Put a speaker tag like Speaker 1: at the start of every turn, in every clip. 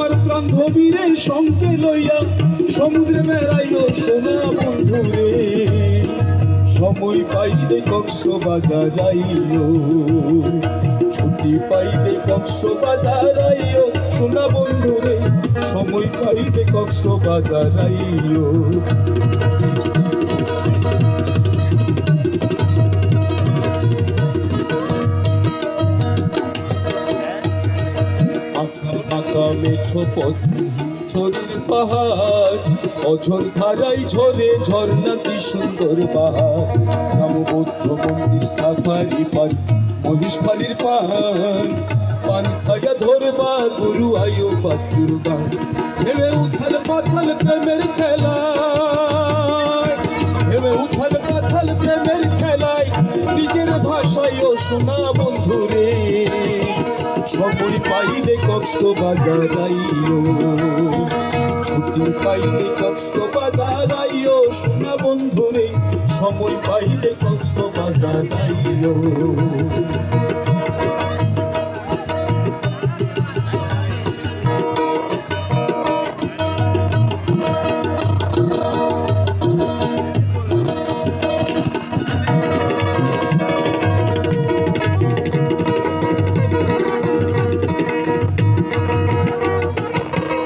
Speaker 1: আমার বান্ধবীরে সঙ্গে লইয়া সমুদ্রে বেড়াইও সোনা বন্ধুরে, সময় পাইলে কক্সবাজার আইও, ছুটি পাইলে কক্সবাজার আইও সোনা বন্ধুরে, সময় পাইলে কক্সবাজার আইও। আঁকা মেঠো পথ ঝরের পাহাড়, অঝর ধারাই ঝরে ঝর্ণা কি সুন্দর পাহাড়, রাম বৌদ্ধ মন্দির সাফারি পার্ক মহিষখালীর পান, পান খাইয়া ধরবা গুরু আয়ো পাত্তুর গান, ভেবে উথাল পাথাল প্রেমের খেলায়, ভেবে উথাল পাথাল প্রেমের খেলায় নিজের ভাষায় শোনা বন্ধুরে, সময় পাইলে কক্সবাজার আইও, ছুটি পাইলে কক্সবাজার আইও সোনা বন্ধুরে, সময় পাইলে কক্সবাজার আইও।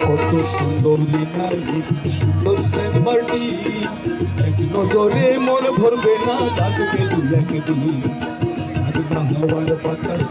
Speaker 1: কত সুন্দর লিনালি সুন্দর চেম্বারটি, এক নজরে মন ভরবে না, ডাকবে দু একদিন, হাওয়ার বাতাস